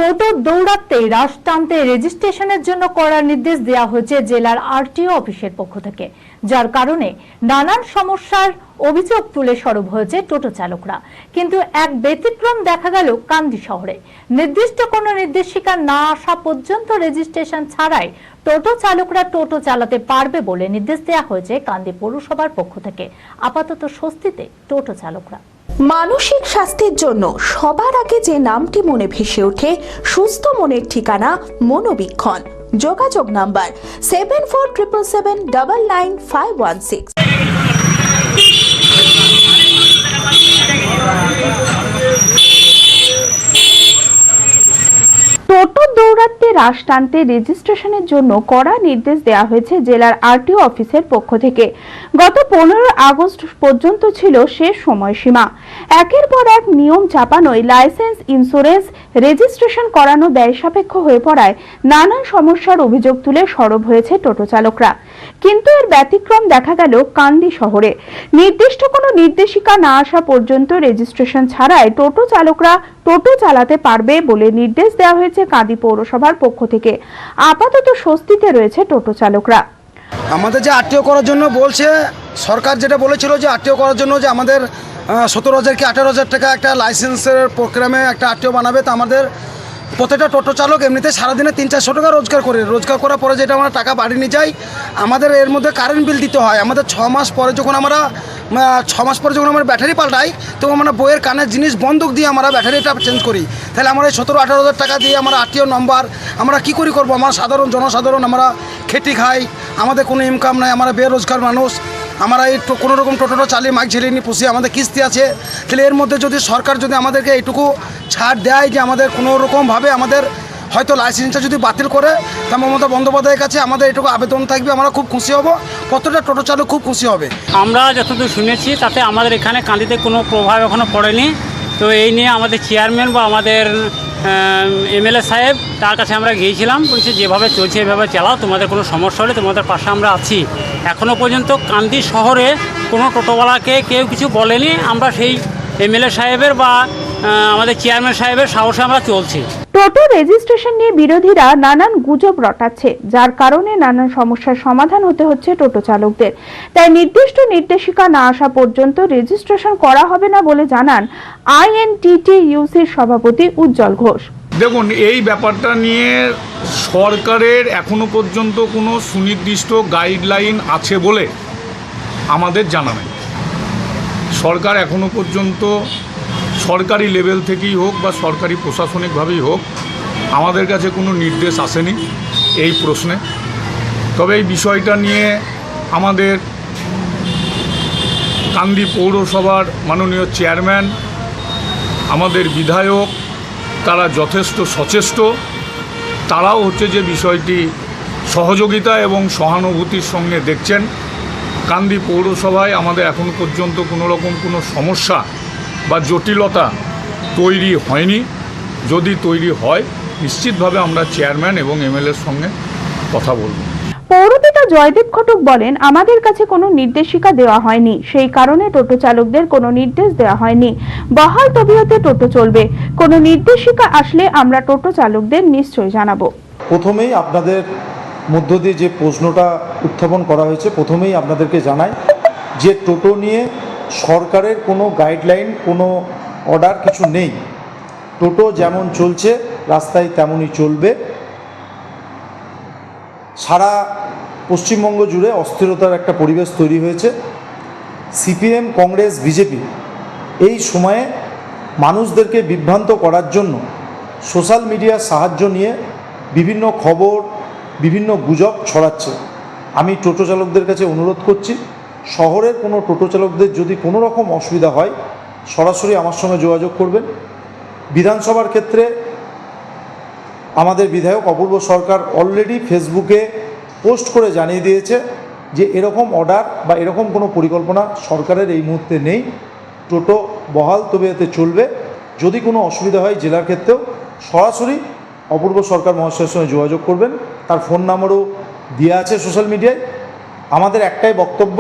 টোটো দৌড়াতে রাশ টানতে রেজিস্ট্রেশনের জন্য কড়া নির্দেশ দেওয়া হয়েছে জেলার আরটিও অফিসের পক্ষ থেকে, যার কারণে নানান সমস্যার অভিযোগ তুলে সরব হয়েছে টোটো চালকরা। কিন্তু এক ব্যতিক্রম দেখা গেল কান্দি শহরে। নির্দিষ্ট কোনো নির্দেশিকা না আসা পর্যন্ত রেজিস্ট্রেশন ছাড়াই টোটো চালকরা টোটো চালাতে পারবে বলে নির্দেশ দেওয়া হয়েছে কান্দি পৌরসভার পক্ষ থেকে। আপাতত স্বস্তিতে টোটো চালকরা। মানসিক স্বাস্থ্যের জন্য সবার আগে যে নামটি মনে ভেসে ওঠে, সুস্থ মনের ঠিকানা মনোবীক্ষণ। যোগাযোগ নাম্বার 7477799516। টোটো দৌড়াতে রাশ টানতে রেজিস্ট্রেশনের জন্য কড়া নির্দেশ দেওয়া হয়েছে জেলার আরটিও অফিসের পক্ষ থেকে। গত 15 আগস্ট পর্যন্ত ছিল শেষ সময়সীমা। একের পর এক নিয়ম চাপানোয় লাইসেন্স, ইন্স্যুরেন্স, রেজিস্ট্রেশন করানো ব্যয় সাপেক্ষ হয়ে পড়ায় নানান সমস্যার অভিযোগ তুলে সরব হয়েছে টোটো চালকরা। কিন্তু এর ব্যতিক্রম দেখা গেল কান্দি শহরে। নির্দিষ্ট কোনো নির্দেশিকা না আসা পর্যন্ত রেজিস্ট্রেশন ছাড়াই টোটো চালকরা টোটো চালাতে পারবে বলে নির্দেশ দেওয়া হয়েছে কান্দি পৌরসভার পক্ষ থেকে। আপাতত স্বস্তিতে রয়েছে টোটো চালকরা। আমাদের যে আরটিও করার জন্য বলছে সরকার, যেটা বলেছিল যে আরটিও করার জন্য যে আমাদের 17,000 কি 18,000 টাকা একটা লাইসেন্সের প্রোগ্রামে একটা আরটিও বানাবে। তো আমাদের প্রত্যেকটা টোটো চালক এমনিতে সারাদিনে 300-400 টাকা রোজগার করার পরে যেটা আমরা টাকা বাড়ি নিয়ে যাই, আমাদের এর মধ্যে কারেন্ট বিল দিতে হয়। আমাদের 6 মাস পরে যখন আমরা ব্যাটারি পাল্টাই, তো আমরা বইয়ের কানের জিনিস বন্ধক দিয়ে আমরা ব্যাটারিটা চেঞ্জ করি। তাহলে আমরা এই 17-18,000 টাকা দিয়ে আমরা আরটিও নম্বর আমরা কী করে করবো? আমরা জনসাধারণ আমরা খেটি খাই, আমাদের কোনো ইনকাম নাই, আমরা বেরোজগার মানুষ। আমরা এই কোনো রকম টোটোটা চালিয়ে মাইক ঝেলিয়ে নিয়ে পুষি, আমাদের কিস্তি আছে। তাহলে এর মধ্যে যদি সরকার যদি আমাদেরকে এইটুকু ছাড় দেয় যে আমাদের কোনো রকমভাবে আমাদের হয়তো লাইসেন্সটা যদি বাতিল করে, তা মমতা বন্দ্যোপাধ্যায়ের কাছে আমাদের এটুকু আবেদন থাকবে, আমরা খুব খুশি হব, প্রত্যেকটা টোটো চালক খুব খুশি হবে। আমরা যতদূর শুনেছি তাতে আমাদের এখানে কান্দিতে কোনো প্রভাব এখনও পড়েনি। তো এই নিয়ে আমাদের চেয়ারম্যান বা আমাদের এমএলএ সাহেব, তার কাছে আমরা গিয়েছিলাম, বলছে যেভাবে চলছে এভাবে চালাও, তোমাদের কোনো সমস্যা হলে তোমাদের পাশে আমরা আছি। এখনও পর্যন্ত কান্দি শহরে কোনো টোটোওয়ালাকে কেউ কিছু বলেনি। আমরা সেই এমএলএ সাহেবের বা আমাদের চেয়ারম্যান সাহেবের সাহসে আমরা চলছি। টোটো রেজিস্ট্রেশন নিয়ে বিরোধীরা নানান গুজব রটাচ্ছে, যার কারণে নানান সমস্যার সমাধান হতে হচ্ছে টোটো চালকদের। তাই নির্দিষ্ট নির্দেশিকা না আসা পর্যন্ত রেজিস্ট্রেশন করা হবে না বলে জানান আইএনটিটিইউসির সভাপতি উজ্জ্বল ঘোষ। দেখুন, এই ব্যাপারটা নিয়ে সরকারের এখনো পর্যন্ত কোনো সুনির্দিষ্ট গাইডলাইন আছে বলে আমাদের জানা নেই। সরকার এখনো পর্যন্ত সরকারি লেভেল থেকেই হোক বা সরকারি প্রশাসনিকভাবেই হোক আমাদের কাছে কোনো নির্দেশ আসেনি এই প্রশ্নে। তবে এই বিষয়টা নিয়ে আমাদের কান্দি পৌরসভার মাননীয় চেয়ারম্যান, আমাদের বিধায়ক, তারা যথেষ্ট সচেষ্ট। তারাও হচ্ছে যে বিষয়টি সহযোগিতা এবং সহানুভূতির সঙ্গে দেখছেন। কান্দি পৌরসভায় আমাদের এখন পর্যন্ত কোনো রকম কোনো সমস্যা বা জটিলতা তৈরি হয়নি। যদি তৈরি হয়, নিশ্চিতভাবে আমরা চেয়ারম্যান এবং এমএলএর সঙ্গে কথা বলব। পৌরপিতা জয়দেব ঘটক বলেন, আমাদের কাছে কোনো নির্দেশিকা দেওয়া হয়নি, সেই কারণে টোটো চালকদের কোনো নির্দেশ দেওয়া হয়নি। বহাল তবিয়তে টোটো চলবে। কোনো নির্দেশিকা আসলে আমরা টোটো চালকদের নিশ্চয়ই জানাবো। প্রথমেই আপনাদের মধ্য দিয়ে যে প্রশ্নটা উত্থাপন করা হয়েছে, প্রথমেই আপনাদেরকে জানাই যে টোটো নিয়ে সরকারের কোনো গাইডলাইন, কোনো অর্ডার কিছু নেই। টোটো যেমন চলছে রাস্তায় তেমনই চলবে। সারা পশ্চিমবঙ্গ জুড়ে অস্থিরতার একটা পরিবেশ তৈরি হয়েছে। সিপিএম, কংগ্রেস, বিজেপি এই সময়ে মানুষদেরকে বিভ্রান্ত করার জন্য সোশ্যাল মিডিয়ার সাহায্য নিয়ে বিভিন্ন খবর, বিভিন্ন গুজব ছড়াচ্ছে। আমি টোটো চালকদের কাছে অনুরোধ করছি, শহরের কোনো টোটো চালকদের যদি কোনো রকম অসুবিধা হয় সরাসরি আমার সঙ্গে যোগাযোগ করবেন। বিধানসভার ক্ষেত্রে আমাদের বিধায়ক অপূর্ব সরকার অলরেডি ফেসবুকে পোস্ট করে জানিয়ে দিয়েছে যে এরকম অর্ডার বা এরকম কোনো পরিকল্পনা সরকারের এই মুহূর্তে নেই। টোটো বহাল তবিয়তে চলবে। যদি কোনো অসুবিধা হয় জেলার ক্ষেত্রেও সরাসরি অপূর্ব সরকার মহাশয়ের সঙ্গে যোগাযোগ করবেন। তার ফোন নাম্বারও দেওয়া আছে সোশ্যাল মিডিয়ায়। আমাদের একটাই বক্তব্য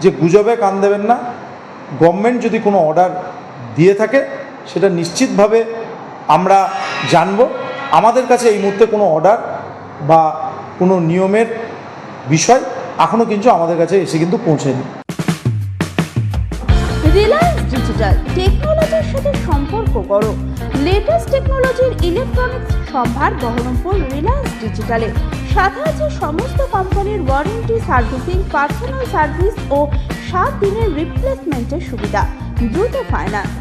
যে গুজবে কান দেবেন না। গভর্নমেন্ট যদি কোনো অর্ডার দিয়ে থাকে সেটা নিশ্চিতভাবে আমরা জানব। আমাদের কাছে এই মুহূর্তে কোনো অর্ডার বা কোনো নিয়মের বিষয় এখনও কিন্তু আমাদের কাছে এসে কিন্তু পৌঁছেনি। রিলায়েন্স ডিজিটাল টেকনোলজির সাথে সম্পর্ক করো। লেটেস্ট টেকনোলজির ইলেকট্রনিক্স সম্ভার বহরমপুর রিলায়েন্স ডিজিটালে। সাথে আছে সমস্ত কোম্পানির ওয়ারেন্টি, সার্ভিসিং, পার্সোনাল সার্ভিস ও 7 দিনের রিপ্লেসমেন্টের সুবিধা, দ্রুত finance,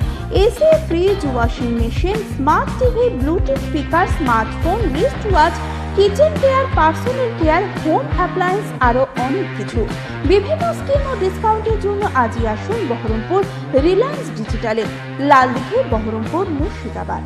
AC, fridge, washing machine, smart TV, Bluetooth speaker, smartphone, wrist watch, kitchen care, personal care, home appliance, আরও অনেক কিছু। বিভিন্ন স্কিম ও ডিসকাউন্টের জন্য আজই আসুন বহরমপুর রিলায়েন্স ডিজিটালে, লালদিঘি, বহরমপুর, মুর্শিদাবাদ।